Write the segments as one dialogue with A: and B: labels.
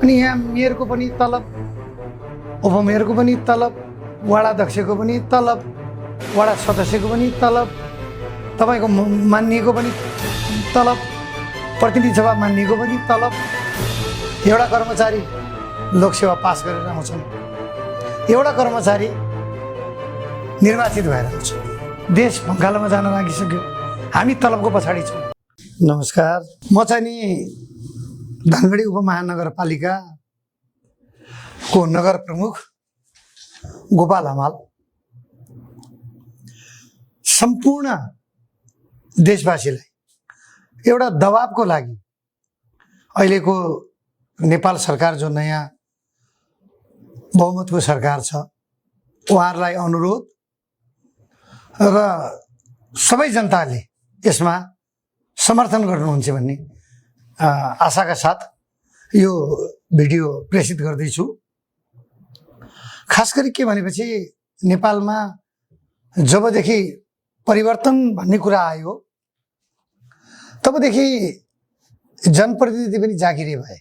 A: अनि यहाँ मेयरको पनि तलब, उपमेयरको पनि तलब, वडा अध्यक्षको पनि तलब, वडा सदस्यको पनि तलब, तपाईँको मान्यको पनि तलब, प्रतिनिधि सभा मान्यको पनि तलब। एउटा कर्मचारी लोकसेवा पास गरेर आउँछन्, एउटा कर्मचारी निर्वाचित भएर आउँछ। देश भङ्गालोमा जान लागिसक्यो, हामी तलबको पछाडि छौँ। नमस्कार, म चाहिँ नि धनगढी उपमहानगरपालिकाको नगर प्रमुख गोपाल हमाल। सम्पूर्ण देशवासीलाई एउटा दबावको लागि अहिलेको नेपाल सरकार जो नयाँ बहुमतको सरकार छ, उहाँहरूलाई अनुरोध र सबै जनताले यसमा समर्थन गर्नुहुन्छ भन्ने आशाका साथ यो भिडियो प्रेषित गर्दैछु। खास गरी के भनेपछि नेपालमा जबदेखि परिवर्तन भन्ने कुरा आयो तबदेखि जनप्रतिनिधि पनि जागिरे भए।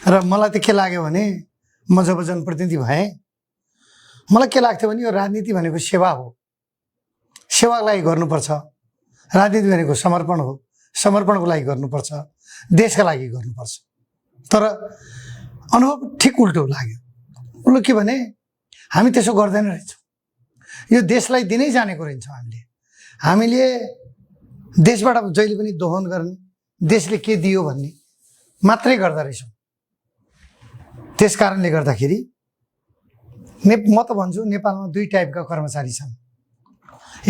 A: र मलाई त के लाग्यो भने म जब जनप्रतिनिधि भएँ मलाई के लाग्थ्यो भने यो राजनीति भनेको सेवा हो, सेवाको लागि गर्नुपर्छ। राजनीति भनेको समर्पण हो, समर्पणको लागि गर्नुपर्छ, देशका लागि गर्नुपर्छ। तर अनुभव ठिक उल्टो लाग्यो। उल्टो के भने हामी त्यसो गर्दैन रहेछौँ। यो देशलाई दिनै जानेको रहेछौँ हामीले देशबाट जहिले पनि दोहन गर्ने, देशले के दियो भन्ने मात्रै गर्दा रहेछौँ। त्यस कारणले गर्दाखेरि म त भन्छु नेपालमा दुई टाइपका कर्मचारी छन्।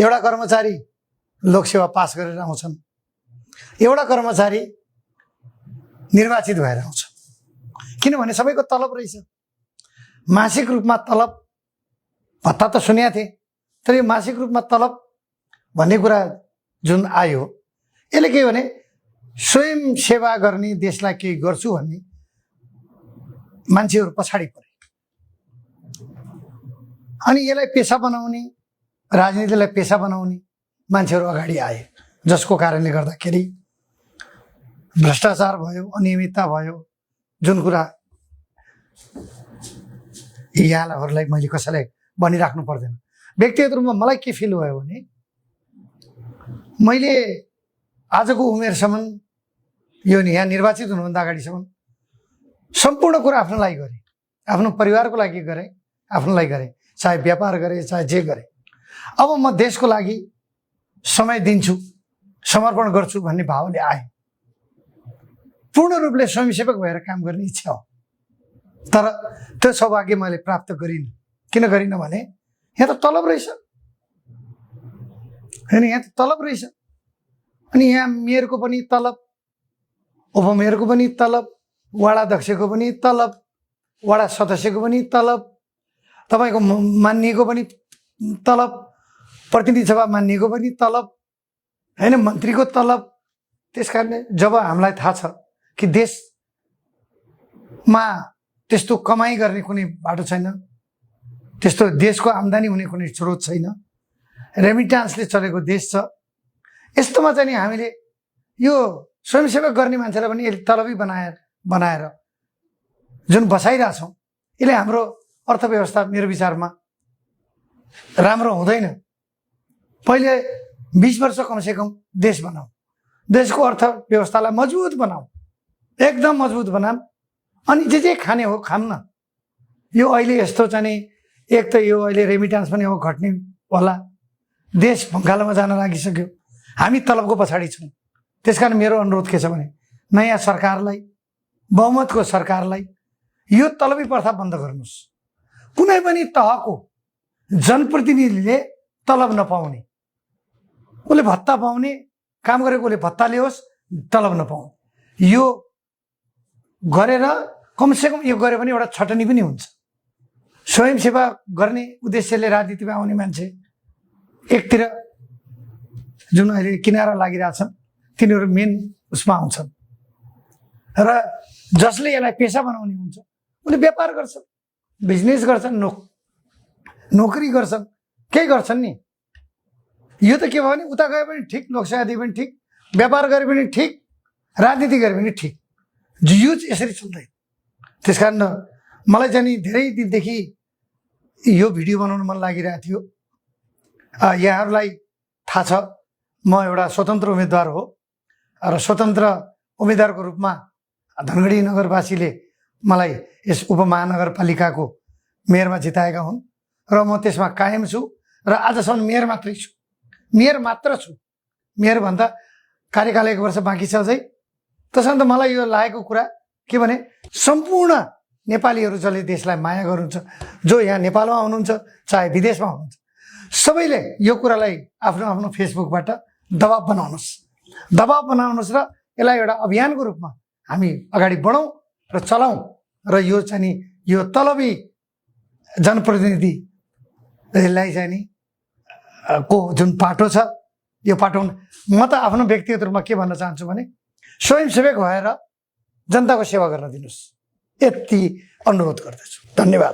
A: एउटा कर्मचारी लोकसेवा पास गरेर आउँछन्, एउटा कर्मचारी निर्वाचित भएर आउँछ। किनभने सबैको तलब रहेछ, मासिक रूपमा तलब। भत्ता त सुनेको थिएँ, तर यो मासिक रूपमा तलब भन्ने कुरा जुन आयो, यसले के भने स्वयं सेवा गर्ने, देशलाई केही गर्छु भन्ने मान्छेहरू पछाडि परे। अनि यसलाई पेसा बनाउने, राजनीतिलाई पेसा बनाउने मान्छेहरू अगाडि आए, जसको कारणले गर्दाखेरि भ्रष्टाचार भयो, अनियमितता भयो। जुन कुरा यहाँहरूलाई मैले कसैलाई भनिराख्नु पर्दैन। व्यक्तिगत रूपमा मलाई के फिल भयो भने मैले आजको उमेरसम्म, यो यहाँ निर्वाचित हुनुभन्दा अगाडिसम्म सम्पूर्ण कुरा आफ्नो लागि गरेँ, आफ्नो परिवारको लागि गरेँ, आफ्नो लागि गरेँ, चाहे व्यापार गरेँ, चाहे जे गरेँ। अब म देशको लागि समय दिन्छु, समर्पण गर्छु भन्ने भावले आए। पूर्ण रूपले स्वयंसेवक भएर काम गर्ने इच्छा हो। तर त्यो सौभाग्य मैले प्राप्त गरिनँ। किन गरिनँ भने यहाँ त तलब रहेछ, होइन? यहाँ त तलब रहेछ। अनि यहाँ मेयरको पनि तलब, उपमेयरको पनि तलब, वडा अध्यक्षको पनि तलब, वडा सदस्यको पनि तलब, तपाईँको मान्यको पनि तलब, प्रतिनिधि सभा मान्यको पनि तलब, होइन? मन्त्रीको तलब। त्यस कारणले जब हामीलाई थाहा छ कि देशमा त्यस्तो कमाइ गर्ने कुनै बाटो छैन, त्यस्तो देशको आम्दानी हुने कुनै स्रोत छैन, रेमिटान्सले चलेको देश छ, यस्तोमा चाहिँ नि हामीले यो स्वयंसेवक गर्ने मान्छेलाई पनि तलबै बनाएर जुन बसाइरहेछौँ, यसले हाम्रो अर्थव्यवस्था मेरो विचारमा राम्रो हुँदैन। पहिले 20 वर्ष कमसेकम देश बनाऊ, देशको अर्थव्यवस्थालाई मजबुत बनाऊ, एकदम मजबुत बनाऊ। अनि जे खाने हो खान्न। यो अहिले यस्तो चाहिँ नि, एक त यो अहिले रेमिटान्स पनि हो घट्ने होला, देश भङ्गालोमा जान लागिसक्यो, हामी तलबको पछाडि छौँ। त्यसकारण मेरो अनुरोध के छ भने नयाँ सरकारलाई, बहुमतको सरकारलाई यो तलबी प्रथा बन्द गर्नुहोस्। कुनै पनि तहको जनप्रतिनिधिले तलब नपाउने, उसले भत्ता पाउने, काम गरेकोले भत्ता ल्याओस्, तलब नपाउने। यो गरेर कमसेकम यो गरे भने एउटा छटनी पनि हुन्छ। स्वयंसेवा गर्ने उद्देश्यले राजनीतिमा आउने मान्छे एकतिर जुन अहिले किनारा लागिरहेछन्, तिनीहरू मेन उसमा आउँछन्। र जसले यसलाई पेसा बनाउने हुन्छ उनले व्यापार गर्छन्, बिजनेस गर्छन्, नोकरी गर्छन्, केही गर्छन् नि। यो त के भयो भने उता गए पनि ठिक, लोकसेवा दिए पनि ठिक, व्यापार गरे पनि ठिक, राजनीति गरे पनि ठिक। युज यसरी चल्दैन। त्यस कारण मलाई चाहिँ नि धेरै दिनदेखि यो भिडियो बनाउन मन लागिरहेको थियो। यहाँहरूलाई थाहा छ म एउटा स्वतन्त्र उम्मेदवार हो र स्वतन्त्र उम्मेदवारको रूपमा धनगढी नगरवासीले मलाई यस उपमहानगरपालिकाको मेयरमा जिताएका हुन् र म त्यसमा कायम छु र आजसम्म मेयर मात्रै छु, मेयर मात्र छु। मेयरभन्दा कार्यकाल 1 वर्ष बाँकी छ अझै। त्यसैले त मलाई यो लागेको कुरा के भने सम्पूर्ण नेपालीहरू जसले देशलाई माया गर्नुहुन्छ, जो यहाँ नेपालमा हुनुहुन्छ चाहे विदेशमा हुनुहुन्छ, सबैले यो कुरालाई आफ्नो आफ्नो फेसबुकबाट दबाब बनाउनुहोस् र यसलाई एउटा अभियानको रूपमा हामी अगाडि बढौँ र चलाउँ र यो चाहिँ नि यो तलबी जनप्रतिनिधिलाई चाहिँ नि को जुन पाटो छ यो पाटो म त आफ्नो व्यक्तिगत रूपमा के भन्न चाहन्छु भने स्वयंसेवक भएर जनताको सेवा गर्न दिनुहोस्, यति अनुरोध गर्दछु। धन्यवाद।